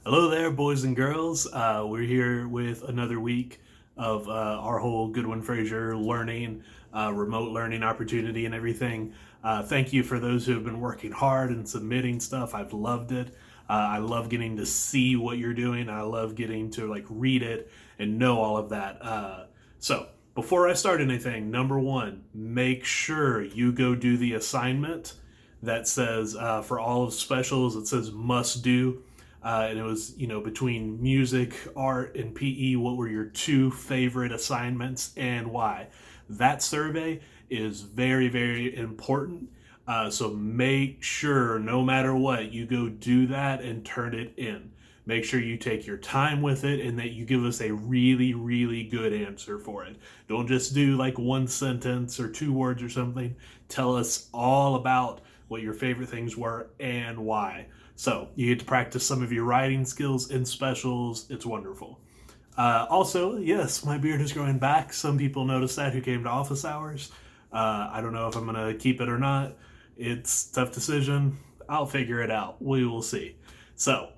Hello there, boys and girls. We're here with another week of our whole Goodwin Fraser learning, remote learning opportunity, and everything. Thank you for those who have been working hard and submitting stuff. I've loved it. I love getting to see what you're doing. I love getting to like read it and know all of that. So before I start anything, number one, make sure you go do the assignment that says for all of specials, it says must do. And it was, between music, art, and PE, what were your two favorite assignments and why? That survey is very, very important. So make sure, no matter what, you go do that and turn it in. Make sure you take your time with it and that you give us a really, really good answer for it. Don't just do like one sentence or two words or something. Tell us all about what your favorite things were and why. So you get to practice some of your writing skills in specials. It's wonderful. Also, yes, my beard is growing back. Some people noticed that who came to office hours. I don't know if I'm going to keep it or not. It's a tough decision. I'll figure it out. We will see. So,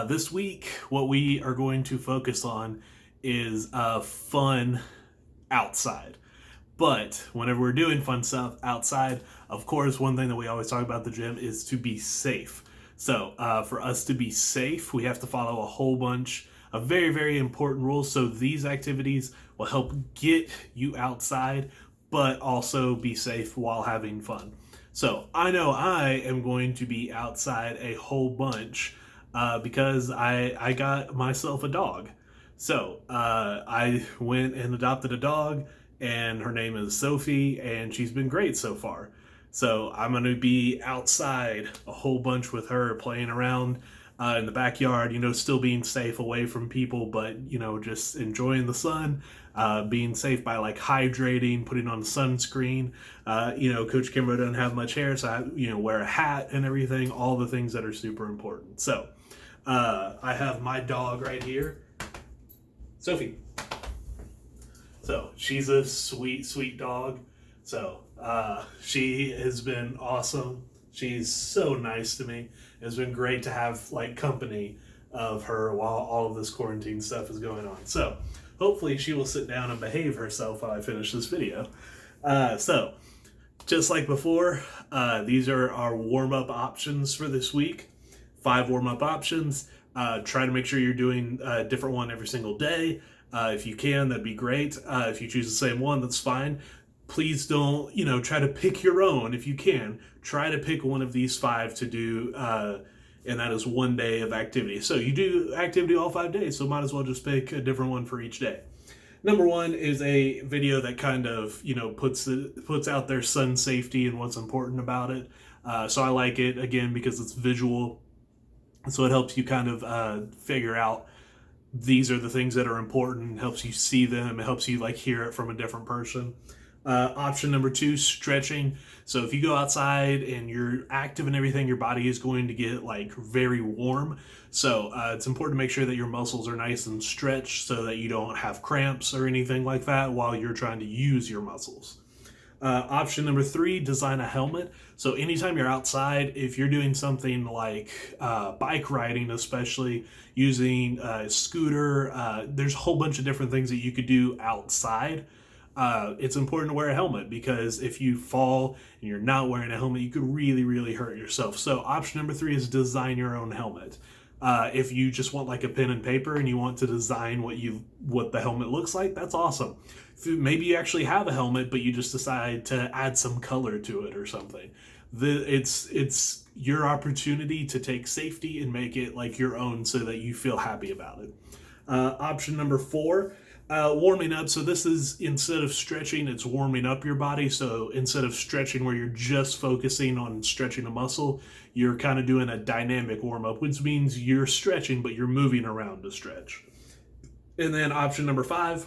this week, what we are going to focus on is fun outside. But whenever we're doing fun stuff outside, of course, one thing that we always talk about at the gym is to be safe. So for us to be safe, we have to follow a whole bunch of very, very important rules. So these activities will help get you outside, but also be safe while having fun. So I know I am going to be outside a whole bunch because I got myself a dog. So I went and adopted a dog, and her name is Sophie, and she's been great so far. So I'm going to be outside a whole bunch with her, playing around in the backyard, still being safe away from people, but, just enjoying the sun, being safe by like hydrating, putting on sunscreen. Coach Kimbo doesn't have much hair, so I, wear a hat and everything, all the things that are super important. So I have my dog right here, Sophie. So she's a sweet, sweet dog. So she has been awesome. She's so nice to me. It's been great to have like company of her while all of this quarantine stuff is going on. So hopefully she will sit down and behave herself while I finish this video. So just like before, these are our warm-up options for this week. 5 warm-up options. Try to make sure you're doing a different one every single day. If you can, that'd be great. If you choose the same one, that's fine. Please don't, try to pick your own. If you can, try to pick one of these 5 to do, and that is one day of activity. So you do activity all 5 days, so might as well just pick a different one for each day. Number 1 is a video that kind of, puts out their sun safety and what's important about it. So I like it, again, because it's visual. So it helps you kind of figure out these are the things that are important, helps you see them, it helps you like hear it from a different person. Option number 2, stretching. So if you go outside and you're active and everything, your body is going to get like very warm. So it's important to make sure that your muscles are nice and stretched so that you don't have cramps or anything like that while you're trying to use your muscles. Option number 3, design a helmet. So anytime you're outside, if you're doing something like bike riding, especially using a scooter, there's a whole bunch of different things that you could do outside. It's important to wear a helmet because if you fall and you're not wearing a helmet, you could really, really hurt yourself. So option number 3 is design your own helmet. If you just want like a pen and paper and you want to design what the helmet looks like, that's awesome. Maybe you actually have a helmet, but you just decide to add some color to it or something. It's your opportunity to take safety and make it like your own so that you feel happy about it. Option number 4, warming up. So this is, instead of stretching, it's warming up your body. So instead of stretching where you're just focusing on stretching a muscle, you're kind of doing a dynamic warm up, which means you're stretching, but you're moving around to stretch. And then option number 5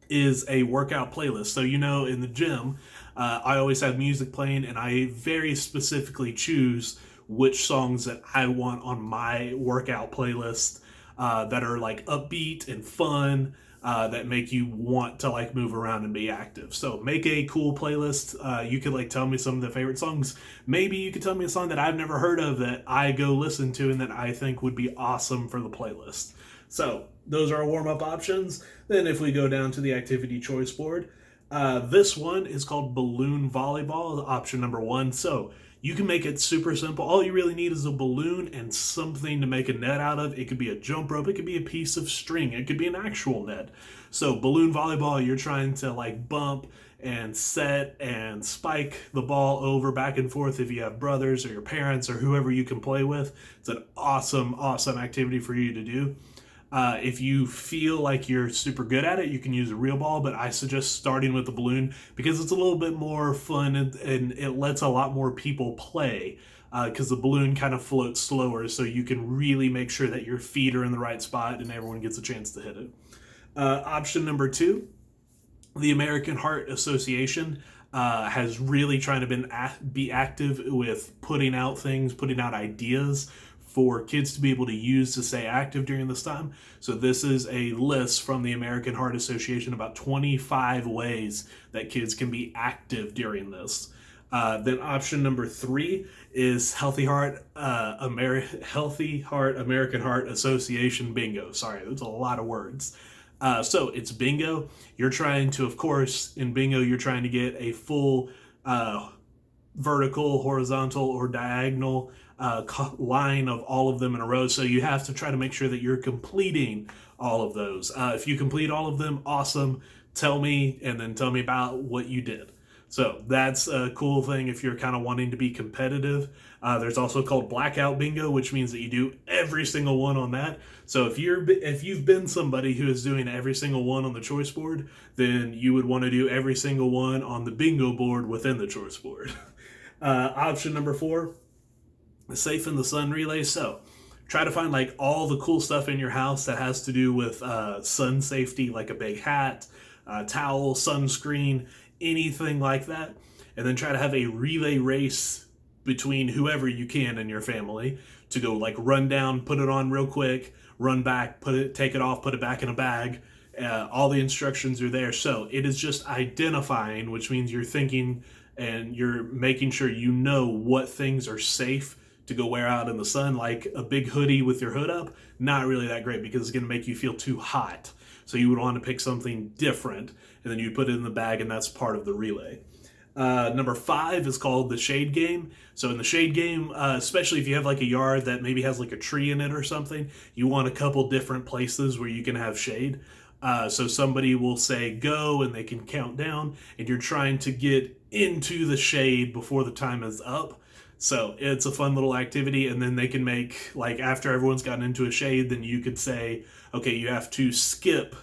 is a workout playlist. So, in the gym, I always have music playing, and I very specifically choose which songs that I want on my workout playlist that are like upbeat and fun. that make you want to like move around and be active. So make a cool playlist. You could like tell me some of the favorite songs. Maybe you could tell me a song that I've never heard of that I go listen to and that I think would be awesome for the playlist. So those are our warm-up options. Then if we go down to the activity choice board, this one is called balloon volleyball, option number 1. So you can make it super simple. All you really need is a balloon and something to make a net out of. It could be a jump rope, it could be a piece of string, it could be an actual net. So balloon volleyball, you're trying to like bump and set and spike the ball over back and forth if you have brothers or your parents or whoever you can play with. It's an awesome activity for you to do. If you feel like you're super good at it, you can use a real ball, but I suggest starting with the balloon because it's a little bit more fun and it lets a lot more people play because the balloon kind of floats slower, so you can really make sure that your feet are in the right spot and everyone gets a chance to hit it. Option number 2, the American Heart Association has really trying to be active with putting out things, putting out ideas for kids to be able to use to stay active during this time. So this is a list from the American Heart Association about 25 ways that kids can be active during this. Then option number 3 is Healthy Heart American Heart Association bingo. Sorry, that's a lot of words. So it's bingo. You're trying to, of course, in bingo, you're trying to get a full vertical, horizontal, or diagonal line of all of them in a row. So you have to try to make sure that you're completing all of those. If you complete all of them, awesome. Tell me, and then tell me about what you did. So that's a cool thing if you're kind of wanting to be competitive. There's also called blackout bingo, which means that you do every single one on that. So if you've been somebody who is doing every single one on the choice board, then you would want to do every single one on the bingo board within the choice board. Option number 4, the Safe in the Sun relay. So try to find like all the cool stuff in your house that has to do with sun safety, like a big hat, towel, sunscreen, anything like that. And then try to have a relay race between whoever you can in your family to go like run down, put it on real quick, run back, take it off, put it back in a bag. All the instructions are there. So it is just identifying, which means you're thinking and you're making sure you know what things are safe to go wear out in the sun. Like a big hoodie with your hood up, not really that great because it's going to make you feel too hot. So you would want to pick something different, and then you put it in the bag, and that's part of the relay. Number 5 is called the shade game. So in the shade game, especially if you have like a yard that maybe has like a tree in it or something, you want a couple different places where you can have shade. So somebody will say go and they can count down, and you're trying to get into the shade before the time is up. So it's a fun little activity, and then they can make, like after everyone's gotten into a shade, then you could say, okay, you have to skip,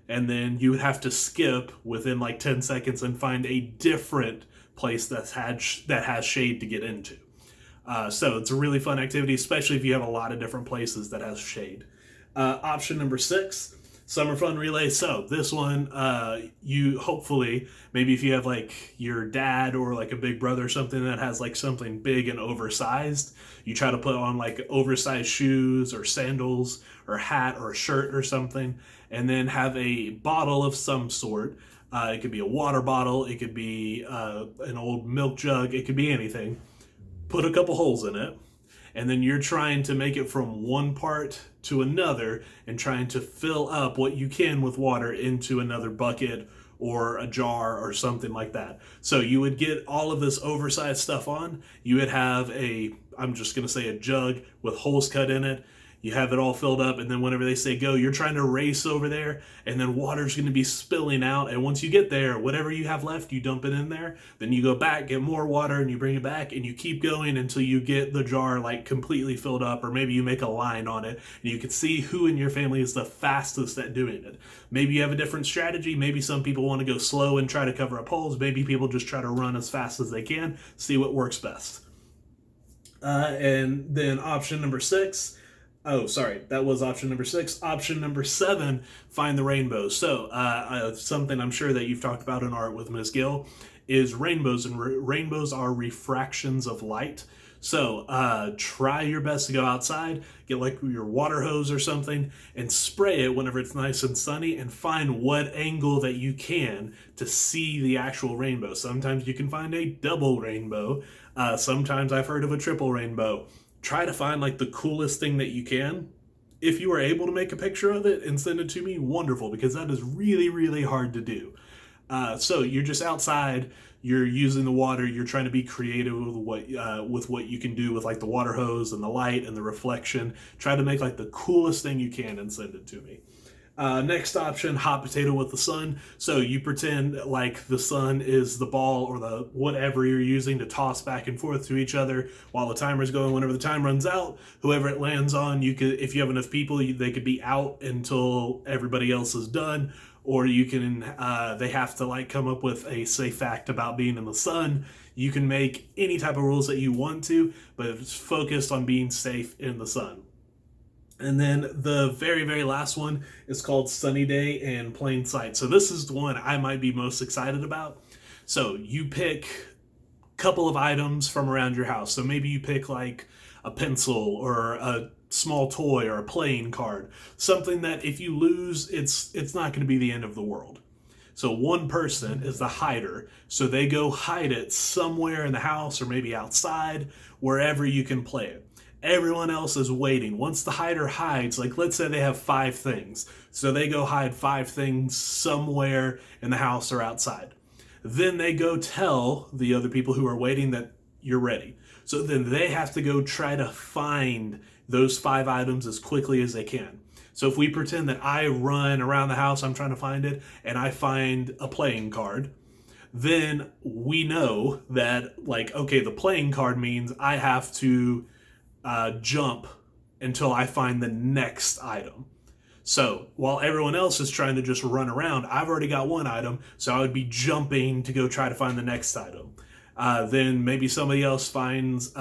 and then you would have to skip within like 10 seconds and find a different place that has shade to get into. So it's a really fun activity, especially if you have a lot of different places that has shade. Option number 6, Summer Fun Relay. So this one, you hopefully, maybe if you have like your dad or like a big brother or something that has like something big and oversized, you try to put on like oversized shoes or sandals or hat or a shirt or something, and then have a bottle of some sort. It could be a water bottle, it could be an old milk jug, it could be anything. Put a couple holes in it, and then you're trying to make it from one part to another and trying to fill up what you can with water into another bucket or a jar or something like that. So you would get all of this oversized stuff on. You would have I'm just going to say a jug with holes cut in it. You have it all filled up, and then whenever they say go, you're trying to race over there, and then water's going to be spilling out, and once you get there, whatever you have left, you dump it in there, then you go back, get more water, and you bring it back, and you keep going until you get the jar like completely filled up, or maybe you make a line on it, and you can see who in your family is the fastest at doing it. Maybe you have a different strategy. Maybe some people want to go slow and try to cover up holes. Maybe people just try to run as fast as they can, see what works best. And then option number 6, oh, sorry, that was option number 6. Option number 7, find the rainbow. So something I'm sure that you've talked about in art with Ms. Gill is rainbows, and rainbows are refractions of light. So try your best to go outside, get like your water hose or something, and spray it whenever it's nice and sunny, and find what angle that you can to see the actual rainbow. Sometimes you can find a double rainbow. Sometimes I've heard of a triple rainbow. Try to find like the coolest thing that you can. If you are able to make a picture of it and send it to me, wonderful, because that is really, really hard to do. So you're just outside, you're using the water, you're trying to be creative with what you can do with like the water hose and the light and the reflection. Try to make like the coolest thing you can and send it to me. Next option, hot potato with the sun. So you pretend like the sun is the ball or the whatever you're using to toss back and forth to each other while the timer's going. Whenever the time runs out, whoever it lands on, you could, if you have enough people, they could be out until everybody else is done. Or you can, they have to like come up with a safe fact about being in the sun. You can make any type of rules that you want to, but it's focused on being safe in the sun. And then the very, very last one is called Sunny Day and Plain Sight. So this is the one I might be most excited about. So you pick a couple of items from around your house. So maybe you pick like a pencil or a small toy or a playing card. Something that if you lose, it's not going to be the end of the world. So one person is the hider. So they go hide it somewhere in the house or maybe outside, wherever you can play it. Everyone else is waiting. Once the hider hides, like let's say they have 5 things. So they go hide 5 things somewhere in the house or outside. Then they go tell the other people who are waiting that you're ready. So then they have to go try to find those 5 items as quickly as they can. So if we pretend that I run around the house, I'm trying to find it, and I find a playing card, then we know that like, okay, the playing card means I have to jump until I find the next item. So while everyone else is trying to just run around, I've already got one item, so I would be jumping to go try to find the next item. Then maybe somebody else finds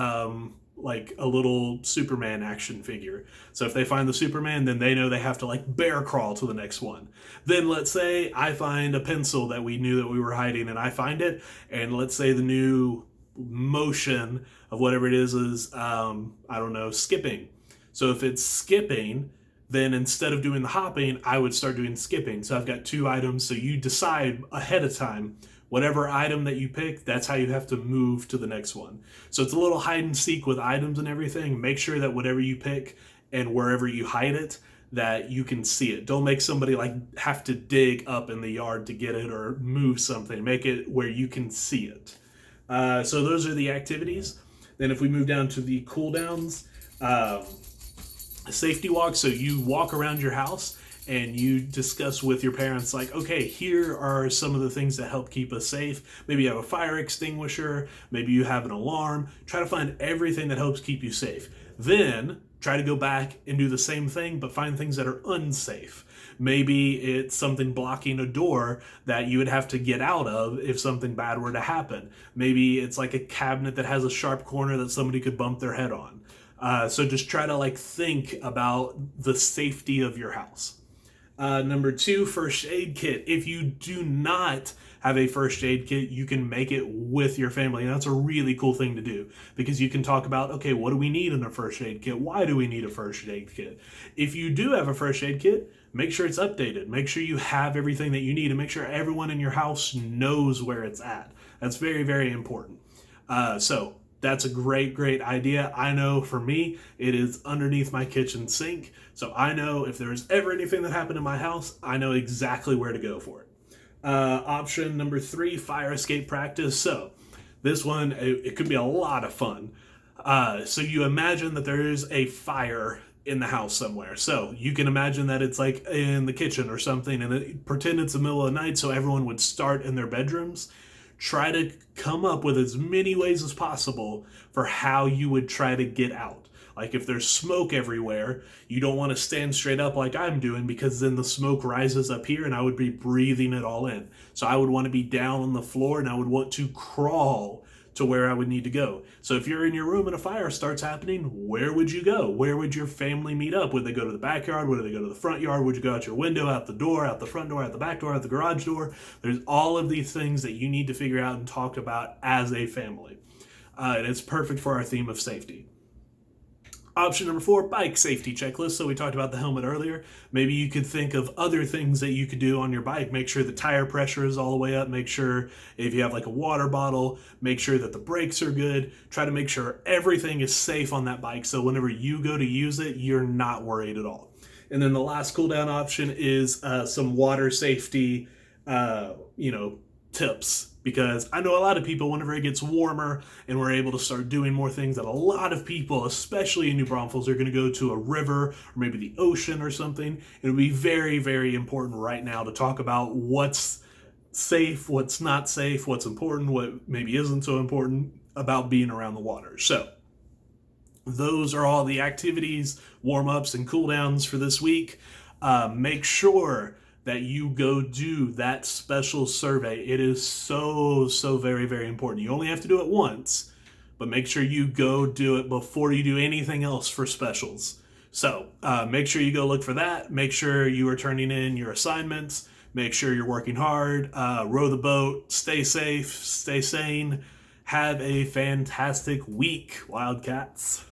like a little Superman action figure. So if they find the Superman, then they know they have to like bear crawl to the next one. Then let's say I find a pencil that we knew that we were hiding, and I find it, and let's say the new motion of whatever it is I don't know, skipping. So if it's skipping, then instead of doing the hopping, I would start doing skipping. So I've got 2 items. So you decide ahead of time, whatever item that you pick, that's how you have to move to the next one. So it's a little hide and seek with items and everything. Make sure that whatever you pick and wherever you hide it, that you can see it. Don't make somebody like have to dig up in the yard to get it or move something. Make it where you can see it. So those are the activities. Then if we move down to the cooldowns, safety walk. So you walk around your house and you discuss with your parents like, okay, here are some of the things that help keep us safe. Maybe you have a fire extinguisher, maybe you have an alarm. Try to find everything that helps keep you safe. Then try to go back and do the same thing, but find things that are unsafe. Maybe it's something blocking a door that you would have to get out of if something bad were to happen. Maybe it's like a cabinet that has a sharp corner that somebody could bump their head on. So just try to like think about the safety of your house. Number 2, first aid kit. If you do not have a first aid kit, you can make it with your family. And that's a really cool thing to do because you can talk about, okay, what do we need in a first aid kit? Why do we need a first aid kit? If you do have a first aid kit, make sure it's updated. Make sure you have everything that you need and make sure everyone in your house knows where it's at. That's very, very important. So that's a great, great idea. I know for me, it is underneath my kitchen sink. So I know if there's ever anything that happened in my house, I know exactly where to go for it. Option number 3, fire escape practice. So this one, it could be a lot of fun. So you imagine that there is a fire in the house somewhere. So you can imagine that it's like in the kitchen or something, and pretend it's the middle of the night so everyone would start in their bedrooms. Try to come up with as many ways as possible for how you would try to get out. Like if there's smoke everywhere, you don't want to stand straight up like I'm doing because then the smoke rises up here and I would be breathing it all in. So I would want to be down on the floor and I would want to crawl to where I would need to go. So if you're in your room and a fire starts happening, where would you go? Where would your family meet up? Would they go to the backyard? Would they go to the front yard? Would you go out your window, out the door, out the front door, out the back door, out the garage door? There's all of these things that you need to figure out and talk about as a family. and it's perfect for our theme of safety. Option number 4, bike safety checklist. So we talked about the helmet earlier. Maybe you could think of other things that you could do on your bike. Make sure the tire pressure is all the way up. Make sure if you have like a water bottle, make sure that the brakes are good. Try to make sure everything is safe on that bike. So whenever you go to use it, you're not worried at all. And then the last cool down option is some water safety, tips, because I know a lot of people, whenever it gets warmer and we're able to start doing more things, that a lot of people, especially in New Braunfels, are going to go to a river or maybe the ocean or something. It would be very, very important right now to talk about what's safe, what's not safe, what's important, what maybe isn't so important about being around the water. So those are all the activities, warm-ups, and cool-downs for this week. Make sure that you go do that special survey. It is so very, very important. You only have to do it once, but make sure you go do it before you do anything else for specials. So make sure you go look for that. Make sure you are turning in your assignments. Make sure you're working hard. Row the boat. Stay safe. Stay sane. Have a fantastic week, Wildcats.